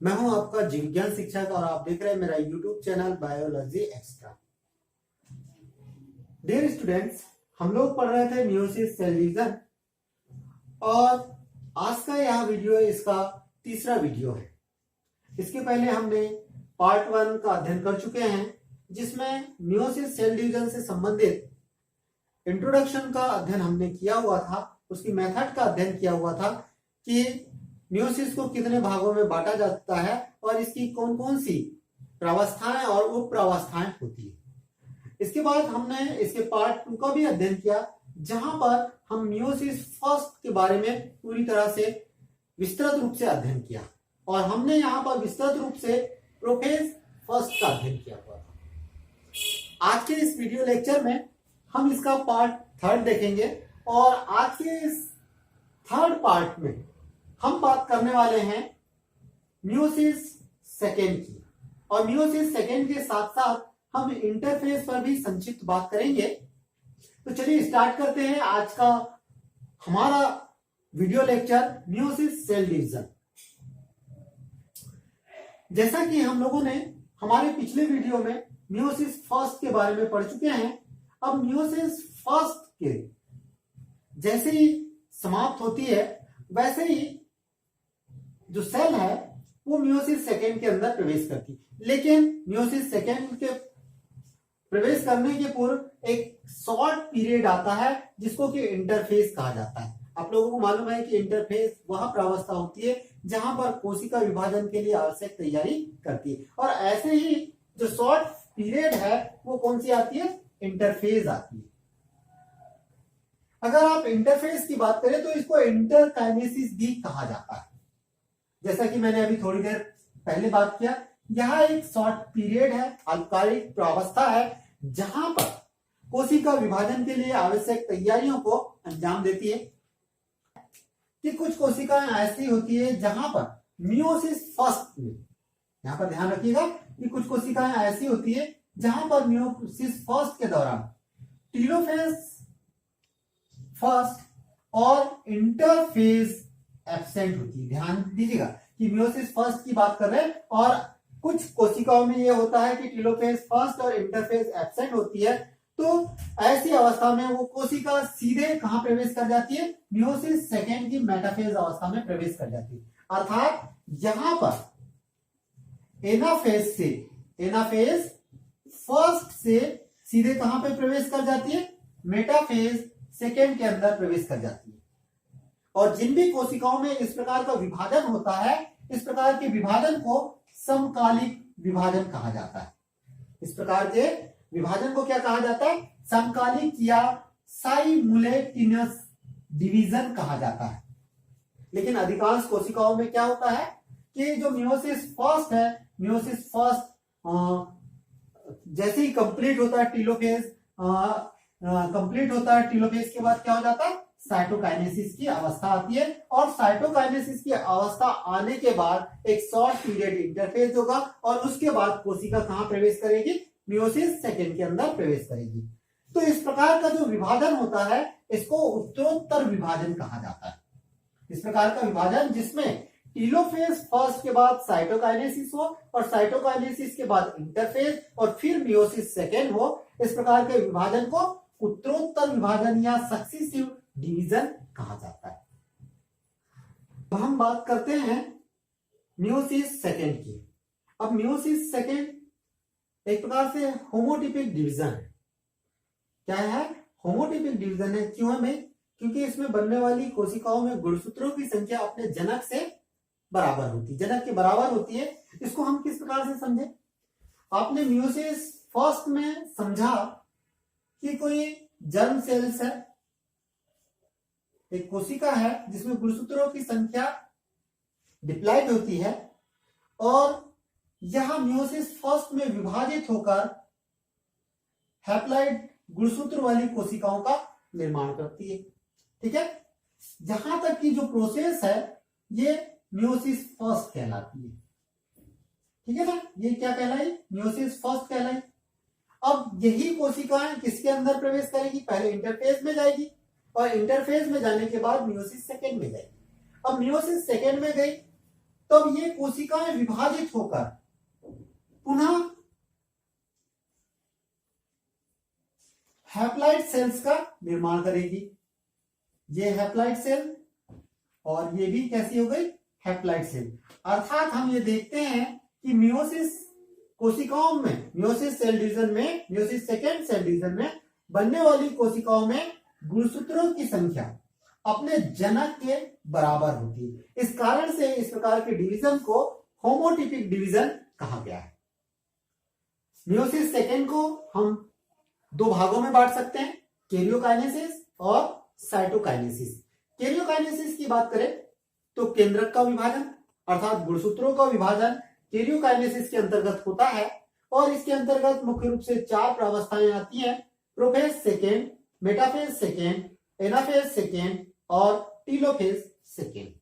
मैं हूं आपका जीव विज्ञान शिक्षक और आप देख रहे हैं मेरा YouTube channel biology extra. Dear students, हम लोग पढ़ रहे थे मियोसिस सेल डिवीजन और आज का यह वीडियो इसका तीसरा वीडियो है। इसके पहले हमने पार्ट 1 का अध्ययन कर चुके हैं जिसमें मियोसिस सेल डिवीजन से संबंधित इंट्रोडक्शन का अध्ययन हमने किया हुआ था, उसकी मेथड का अध्ययन किया हुआ था कि मियोसिस को कितने भागों में बांटा जाता है और इसकी कौन कौन सी प्रावस्थाएं और उप प्रावस्थाएं होती है। इसके बाद हमने इसके पार्ट 2 का भी अध्ययन किया जहां पर हम मियोसिस फर्स्ट के बारे में पूरी तरह से विस्तृत रूप से अध्ययन किया और हमने यहाँ पर विस्तृत रूप से प्रोफेज फर्स्ट का अध्ययन किया हुआ था। आज के इस वीडियो लेक्चर में हम इसका पार्ट 3 देखेंगे और आज के इस 3rd पार्ट में हम बात करने वाले हैं मियोसिस सेकेंड की और मियोसिस सेकेंड के साथ साथ हम इंटरफेस पर भी संक्षिप्त बात करेंगे। तो चलिए स्टार्ट करते हैं आज का हमारा video lecture meiosis cell division. जैसा कि हम लोगों ने हमारे पिछले वीडियो में मियोसिस फर्स्ट के बारे में पढ़ चुके हैं, अब मियोसिस फर्स्ट के जैसे ही समाप्त होती है वैसे ही जो सेल है वो मियोसिस सेकेंड के अंदर प्रवेश करती है। लेकिन मियोसिस सेकेंड के प्रवेश करने के पूर्व एक शॉर्ट पीरियड आता है जिसको कि इंटरफेस कहा जाता है। आप लोगों को मालूम है कि इंटरफेस वह प्रावस्था होती है जहां पर कोशिका विभाजन के लिए आवश्यक तैयारी करती है और ऐसे ही जो शॉर्ट पीरियड है वो कौन सी आती है, इंटरफेज आती है। अगर आप इंटरफेस की बात करें तो इसको इंटरकाइनेसिस भी कहा जाता है। जैसा कि मैंने अभी थोड़ी देर पहले बात किया, यह एक शॉर्ट पीरियड है, अल्पकालिक प्रावस्था है जहां पर कोशिका विभाजन के लिए आवश्यक तैयारियों को अंजाम देती है। कि कुछ कोशिकाएं ऐसी होती है जहां पर मियोसिस फर्स्ट में, यहां पर ध्यान रखिएगा कि कुछ कोशिकाएं ऐसी होती है जहां पर मियोसिस फर्स्ट के दौरान टेलोफेज फर्स्ट और इंटरफेज एब्सेंट होती है। ध्यान दीजिएगा कि मियोसिस फर्स्ट की बात कर रहे हैं और कुछ कोशिकाओं में यह होता है कि टेलोफेज फर्स्ट और इंटरफेज एब्सेंट होती है। तो ऐसी अवस्था में वो कोशिका सीधे कहां प्रवेश कर जाती है, मियोसिस सेकेंड की मेटाफेज अवस्था में प्रवेश कर जाती है। अर्थात यहां पर एनाफेज फर्स्ट से सीधे कहां पे प्रवेश कर जाती है, मेटाफेज सेकेंड के अंदर प्रवेश कर जाती है। और जिन भी कोशिकाओं में इस प्रकार का विभाजन होता है, इस प्रकार के विभाजन को समकालिक विभाजन कहा जाता है। इस प्रकार के विभाजन को क्या कहा जाता है, समकालिक या साइमुलेटेनियस डिवीजन कहा जाता है। लेकिन अधिकांश कोशिकाओं में क्या होता है कि जो मियोसिस फर्स्ट है, मियोसिस फर्स्ट जैसे ही कंप्लीट होता है टेलोफेज, कंप्लीट होता है टेलोफेज के बाद क्या हो जाता है, साइटोकाइनेसिस की अवस्था आती है और साइटोकाइनेसिस की अवस्था आने के बाद एक शॉर्ट पीरियड इंटरफेज होगा और उसके बाद कोशिका कहां प्रवेश करेगी, मियोसिस सेकेंड के अंदर प्रवेश करेगी। तो इस प्रकार का जो विभाजन होता है इसको उत्तरोत्तर विभाजन कहा जाता है। इस प्रकार का विभाजन जिसमें टेलोफेज फर्स्ट के बाद साइटोकाइनेसिस हो और साइटोकाइनेसिस के बाद इंटरफेज और फिर मियोसिस सेकेंड हो, इस प्रकार के विभाजन को उत्तरोत्तर विभाजन या सक्सेसिव डिवीजन कहा जाता है। अब हम बात करते हैं मियोसिस सेकेंड की। अब मियोसिस सेकेंड एक प्रकार से होमोटिपिक डिवीजन है। क्या है, होमोटिपिक डिवीजन है। क्यों है भाई, क्योंकि इसमें बनने वाली कोशिकाओं में गुणसूत्रों की संख्या अपने जनक से बराबर होती है, जनक के बराबर होती है। इसको हम किस प्रकार से समझे, आपने मियोसिस फर्स्ट में समझा कि कोई जर्म सेल्स है, एक कोशिका है जिसमें गुणसूत्रों की संख्या डिप्लॉइड होती है और यह मियोसिस फर्स्ट में विभाजित होकर हैप्लॉइड गुणसूत्र वाली कोशिकाओं का निर्माण करती है। ठीक है, जहां तक की जो प्रोसेस है ये मियोसिस फर्स्ट कहलाती है। ठीक है ना, ये क्या कहलाई, मियोसिस फर्स्ट कहलाई। अब यही कोशिकाएं किसके अंदर प्रवेश करेगी, पहले इंटरफेज में जाएगी और इंटरफेज में जाने के बाद मियोसिस सेकेंड में जाएगी। अब मियोसिस सेकेंड में गई तब ये कोशिकाएं विभाजित होकर पुनः हैप्लॉइड सेल्स का निर्माण करेगी। ये हैप्लॉइड सेल और ये भी कैसी हो गई, हैप्लॉइड सेल। अर्थात हम ये देखते हैं कि मियोसिस कोशिकाओं में, मियोसिस सेल डिवीजन में, मियोसिस सेकेंड सेल डिवीजन में बनने वाली कोशिकाओं में गुणसूत्रों की संख्या अपने जनक के बराबर होती है। इस कारण से इस प्रकार के डिवीजन को होमोटिपिक डिवीजन कहा गया है। मियोसिस सेकेंड को हम दो भागों में बांट सकते हैं, कैरियोकाइनेसिस और साइटोकाइनेसिस। कैरियोकाइनेसिस की बात करें तो केंद्रक का विभाजन अर्थात गुणसूत्रों का विभाजन कैरियोकाइनेसिस के अंतर्गत होता है और इसके अंतर्गत मुख्य रूप से चार प्रावस्थाएं आती हैं, prophase second, metaphase second, anaphase second और telophase second.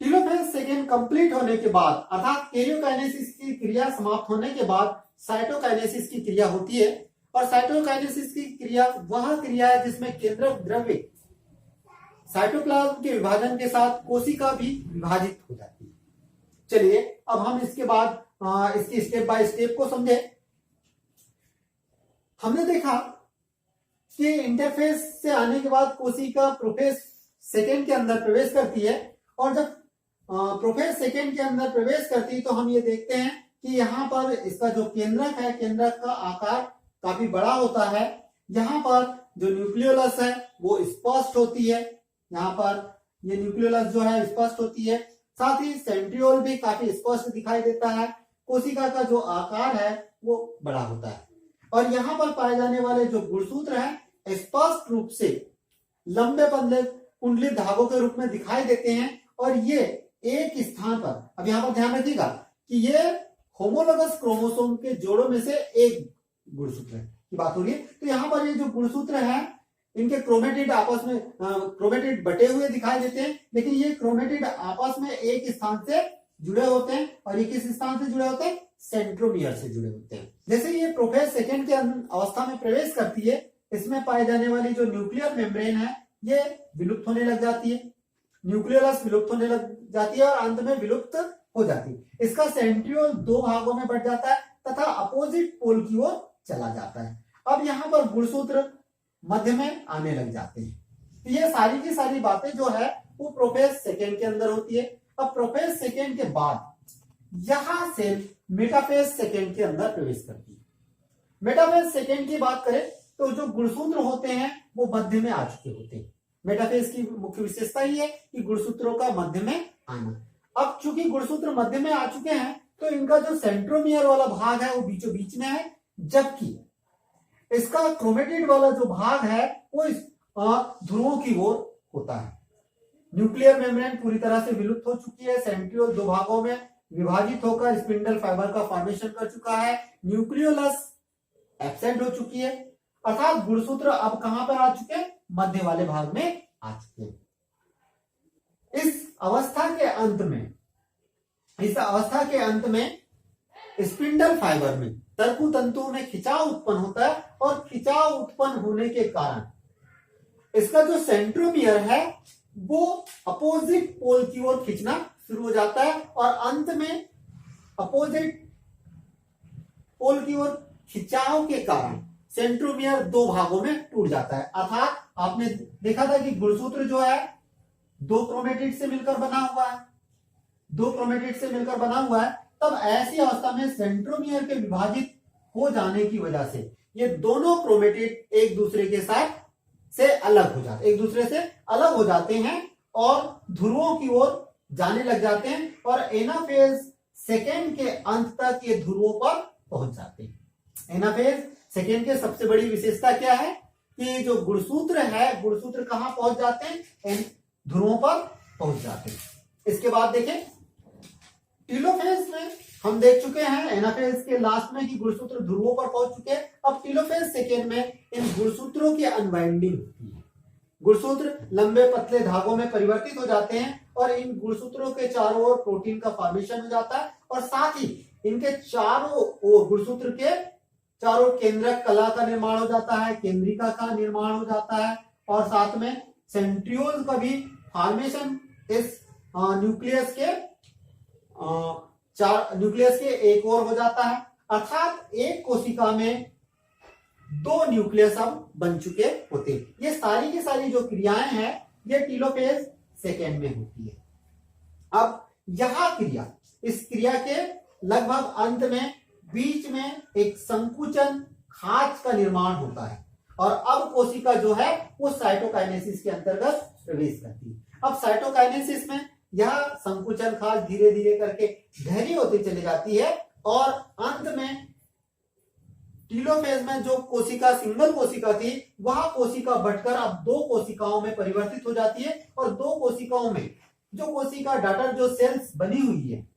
Telophase second complete होने के बाद अर्थात कैरियोकाइनेसिस की क्रिया समाप्त होने के बाद साइटोकाइनेसिस की क्रिया होती है और साइटोकाइनेसिस की क्रिया वह क्रिया है जिसमें केंद्रक द्रव्य साइटोप्लाज्म के विभाजन के साथ कोशिका भी विभाजित हो जाती है। चलिए अब हम इसके बाद इसकी स्टेप बाय स्टेप को समझे। हमने देखा कि इंटरफेस से आने के बाद कोशिका प्रोफेज सेकेंड के अंदर प्रवेश करती है और जब प्रोफेज सेकेंड के अंदर प्रवेश करती है तो हम ये देखते हैं कि यहाँ पर इसका जो केंद्रक है, केंद्रक का आकार काफी बड़ा होता है। यहाँ पर जो न्यूक्लियोलस है वो स्पष्ट होती है, यहाँ पर ये न्यूक्लियोलस जो है स्पष्ट होती है, साथ ही सेंट्रियोल भी काफी स्पष्ट दिखाई देता है। कोशिका का जो आकार है वो बड़ा होता है और यहाँ पर पाए जाने वाले जो गुणसूत्र हैं स्पष्ट रूप से लंबे पतले कुंडली धागों के रूप में दिखाई देते हैं और ये एक स्थान पर, अब यहाँ पर ध्यान रखिएगा कि ये होमोलोगस क्रोमोसोम के जोड़ों में से एक गुणसूत्र की बात हो रही है। तो यहाँ पर ये जो गुणसूत्र है इनके क्रोमेटिड आपस में क्रोमेटिड बटे हुए दिखाई देते हैं, लेकिन ये क्रोमेटिड आपस में एक स्थान से जुड़े होते हैं और ये किस स्थान से जुड़े होते हैं, सेंट्रोमियर से जुड़े होते हैं। जैसे ये प्रोफेज सेकेंड के अवस्था में प्रवेश करती है, इसमें पाए जाने वाली जो न्यूक्लियर मेम्ब्रेन है ये विलुप्त होने लग जाती है, न्यूक्लियोलस विलुप्त होने लग जाती है और अंत में विलुप्त हो जाती है। इसका सेंट्रियोल दो भागों में बढ़ जाता है तथा अपोजिट पोल की ओर चला जाता है। अब यहाँ पर गुणसूत्र मध्य में आने लग जाते हैं। तो ये सारी की सारी बातें जो है वो प्रोफेज सेकेंड के अंदर होती है। अब प्रोफेज सेकेंड के बाद यहां से मेटाफेज सेकेंड के अंदर प्रवेश करती है। मेटाफेज सेकेंड की बात करें तो जो गुणसूत्र होते हैं वो मध्य में आ चुके होते हैं। मेटाफेज की मुख्य विशेषता ही है कि गुणसूत्रों का मध्य में आना। अब चूंकि गुणसूत्र मध्य में आ चुके हैं तो इनका जो सेंट्रोमियर वाला भाग है वो बीचों बीच में है, जबकि इसका क्रोमेटिड वाला जो भाग है वो इस ध्रुवों की ओर होता है। न्यूक्लियर मेम्ब्रेन पूरी तरह से विलुप्त हो चुकी है, सेंट्रियोल दो भागों में विभाजित होकर स्पिंडल फाइबर का फॉर्मेशन कर चुका है, न्यूक्लियोलस एब्सेंट हो चुकी है, अर्थात गुणसूत्र अब कहां पर आ चुके हैं, मध्य वाले भाग में आ चुके हैं। इस अवस्था के अंत में स्पिंडल फाइबर में तर्कु तंतुओं में खिंचाव उत्पन्न होता है और खिंचाव उत्पन्न होने के कारण इसका जो सेंट्रोमियर है वो अपोजिट पोल की ओर खींचना शुरू हो जाता है और अंत में अपोजिट पोल की ओर खिंचाव के कारण सेंट्रोमियर दो भागों में टूट जाता है। अर्थात आपने देखा था कि गुणसूत्र जो है दो क्रोमेटिड से मिलकर बना हुआ है, तब ऐसी अवस्था में सेंट्रोमियर के विभाजित हो जाने की वजह से ये दोनों क्रोमेटिड एक दूसरे से अलग हो जाते हैं और ध्रुवों की ओर जाने लग जाते हैं और एनाफेज सेकेंड के अंत तक ये ध्रुवों पर पहुंच जाते हैं। एनाफेज सेकेंड के सबसे बड़ी विशेषता क्या है कि जो गुणसूत्र कहां पहुंच जाते हैं, ध्रुवों पर पहुंच जाते हैं। इसके बाद देखें टीलोफेज में हम देख चुके हैं एनाफेज के लास्ट में कि गुणसूत्र ध्रुवों पर पहुंच चुके हैं। अब टीलोफेज सेकेंड में इन गुणसूत्रों की अनबाइंडिंग होती है, गुणसूत्र लंबे पतले धागों में परिवर्तित हो जाते हैं और इन गुणसूत्रों के चारों ओर प्रोटीन का फॉर्मेशन हो जाता है और साथ ही इनके चारों ओर गुणसूत्र के चारों केंद्रक कला का निर्माण हो जाता है, केंद्रिका का निर्माण हो जाता है और साथ में सेंट्रियोल का भी फॉर्मेशन इस न्यूक्लियस के न्यूक्लियस के एक और हो जाता है, अर्थात एक कोशिका में 2 न्यूक्लियस अब बन चुके होते हैं। ये सारी की सारी जो क्रियाएं हैं ये टेलोफेज सेकेंड में होती है। अब यह क्रिया, इस क्रिया के लगभग अंत में बीच में एक संकुचन खांच का निर्माण होता है और अब कोशिका जो है वो साइटोकाइनेसिस के अंतर्गत प्रवेश करती है। अब साइटोकाइनेसिस में यह संकुचन खांच धीरे धीरे करके गहरी होती चली जाती है और अंत में टेलोफेज में जो कोशिका सिंगल कोशिका थी वह कोशिका बढ़कर अब 2 कोशिकाओं में परिवर्तित हो जाती है और 2 कोशिकाओं में जो कोशिका डॉटर जो सेल्स बनी हुई है,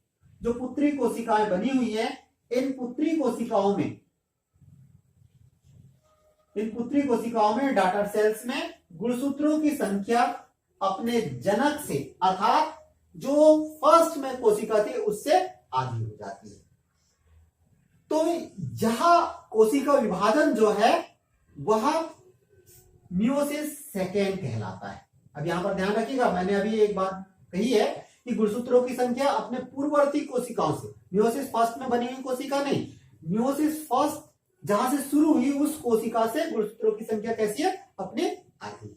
जो पुत्री कोशिकाएं बनी हुई है, इन पुत्री कोशिकाओं में डॉटर सेल्स में गुणसूत्रों की संख्या अपने जनक से अर्थात जो फर्स्ट में कोशिका थी उससे आधी हो जाती है। तो यह कोशिका विभाजन जो है वह मियोसिस सेकेंड कहलाता है। अब यहां पर ध्यान रखिएगा, मैंने अभी एक बात कही है कि गुणसूत्रों की संख्या अपने पूर्ववर्ती कोशिकाओं से, मियोसिस फर्स्ट में बनी हुई कोशिका नहीं, मियोसिस फर्स्ट जहां से शुरू हुई उस कोशिका से गुणसूत्रों की संख्या कैसी है, अपने आधी।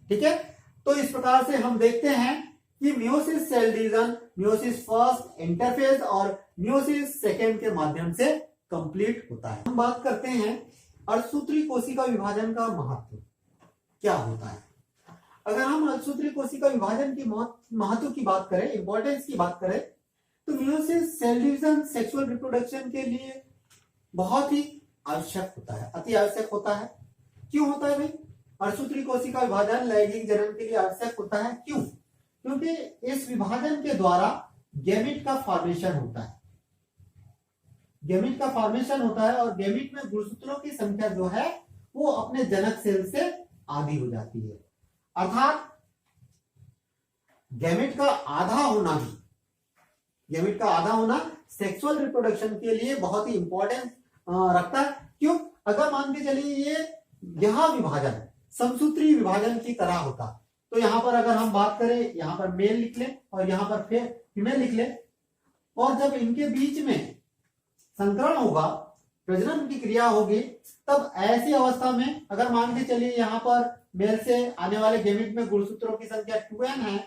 ठीक है, तो इस प्रकार से हम देखते हैं कि meiosis cell division meiosis first, interphase और मियोसिस सेकेंड के माध्यम से कंप्लीट होता है। हम बात करते हैं अर्धसूत्री कोशिका विभाजन का महत्व क्या होता है। अगर हम अर्धसूत्री कोशिका विभाजन की महत्व की बात करें, इंपॉर्टेंस की बात करें, तो meiosis cell division sexual reproduction के लिए बहुत ही आवश्यक होता है, अति आवश्यक होता है। क्यों होता है भाई? अर्धसूत्री कोशिका विभाजन लैंगिक जनन के लिए आवश्यक होता है। क्यों? क्योंकि इस विभाजन के द्वारा गैमेट का फॉर्मेशन होता है, गैमेट का फॉर्मेशन होता है और गैमेट में गुणसूत्रों की संख्या जो है वो अपने जनक सेल से आधी हो जाती है। अर्थात गैमेट का आधा होना सेक्सुअल रिप्रोडक्शन के लिए बहुत ही इंपॉर्टेंस रखता है। क्यों? अगर मान के चलिए यह विभाजन समसूत्री विभाजन की तरह होता, तो यहां पर अगर हम बात करें, यहां पर मेल लिख लें और यहां पर फीमेल लिख लें, और जब इनके बीच में संकरण होगा, प्रजनन की क्रिया होगी, तब ऐसी अवस्था में अगर मान के चलिए यहां पर मेल से आने वाले गैमेट में गुणसूत्रों की संख्या 2n है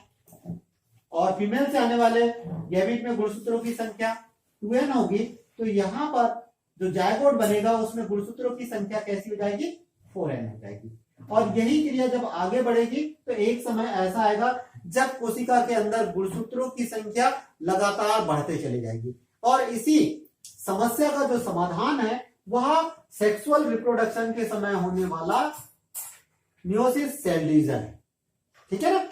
और फीमेल से आने वाले गैमेट में गुणसूत्रों की संख्या 2n होगी, तो यहां पर जो जायगोट बनेगा उसमें गुणसूत्रों की संख्या कैसी हो जाएगी? 4n हो जाएगी। और यही क्रिया जब आगे बढ़ेगी तो एक समय ऐसा आएगा जब कोशिका के अंदर गुणसूत्रों की संख्या लगातार बढ़ते चली जाएगी और इसी समस्या का जो समाधान है वह सेक्सुअल रिप्रोडक्शन के समय होने वाला मियोसिस सेल डिवीजन है। ठीक है ना?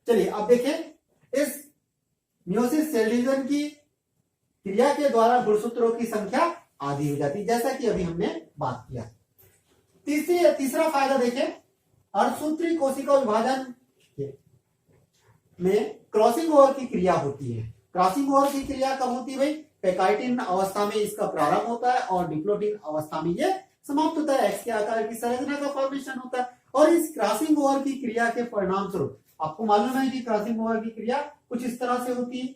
चलिए अब देखें, इस मियोसिस सेल डिवीजन की क्रिया के द्वारा गुणसूत्रों की संख्या आधी हो जाती है, जैसा कि अभी हमने बात किया। तीसरा फायदा देखें, अर्धसूत्री कोशिका विभाजन में क्रॉसिंग ओवर की क्रिया होती है। क्रॉसिंग ओवर की क्रिया कब होती है भाई? पैकाइटिन अवस्था में इसका प्रारंभ होता है और डिप्लोटिन अवस्था में ये समाप्त होता है। एक्स के आकार की संरचना का फॉर्मेशन होता है और इस क्रॉसिंग ओवर की क्रिया के परिणाम स्वरूप आपको मालूम है कि क्रॉसिंग ओवर की क्रिया कुछ इस तरह से होती है।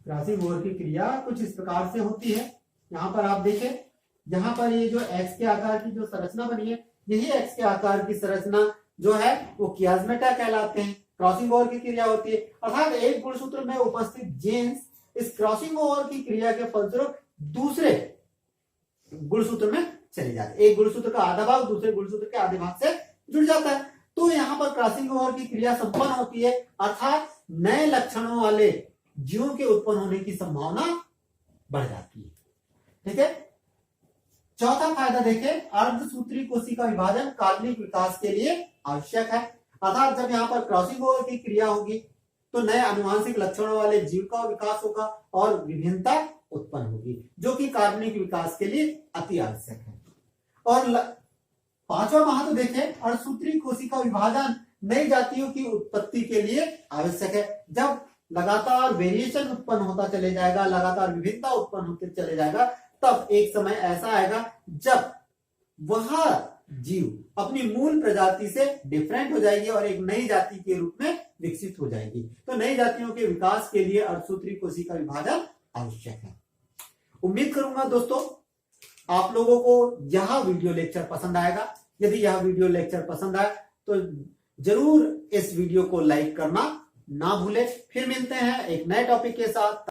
क्रॉसिंग ओवर की क्रिया कुछ इस प्रकार से होती है। यहां पर आप देखें, यहां पर ये जो एक्स के आकार की जो संरचना बनी है, यही एक्स के आकार की संरचना जो है वो कियाज्मेटा कहलाते हैं। क्रॉसिंग ओवर की क्रिया होती है, अर्थात एक गुणसूत्र में उपस्थित जीन्स इस क्रॉसिंग ओवर की क्रिया के फलस्वरूप दूसरे गुणसूत्र में चले जाते हैं। एक गुणसूत्र का आधा भाग दूसरे गुणसूत्र के आधे भाग से जुड़ जाता है, तो यहाँ पर क्रॉसिंग ओवर की क्रिया संपन्न होती है, अर्थात नए लक्षणों वाले जीवों के उत्पन्न होने की संभावना बढ़ जाती है। ठीक है, चौथा फायदा देखें, अर्धसूत्री कोशिका विभाजन कार्बनिक विकास के लिए आवश्यक है। अर्थात जब यहाँ पर क्रॉसिंग ओवर की क्रिया होगी तो नए अनुवांशिक लक्षणों वाले जीव का विकास होगा और विभिन्नता उत्पन्न होगी, जो कि कार्बनिक विकास के लिए अति आवश्यक है। और पांचवा महत्व देखें, अर्धसूत्री कोशिका विभाजन नई जातियों की उत्पत्ति के लिए आवश्यक है। जब लगातार वेरिएशन उत्पन्न होता चले जाएगा, लगातार विभिन्नता उत्पन्न होते चले जाएगा, तब एक समय ऐसा आएगा जब वह जीव अपनी मूल प्रजाति से डिफरेंट हो जाएगी और एक नई जाति के रूप में विकसित हो जाएगी। तो नई जातियों के विकास के लिए अर्धसूत्री कोशिका विभाजन आवश्यक है। उम्मीद करूंगा दोस्तों आप लोगों को यह वीडियो लेक्चर पसंद आएगा। यदि यह वीडियो लेक्चर पसंद आए तो जरूर इस वीडियो को लाइक करना ना भूले। फिर मिलते हैं एक नए टॉपिक के साथ।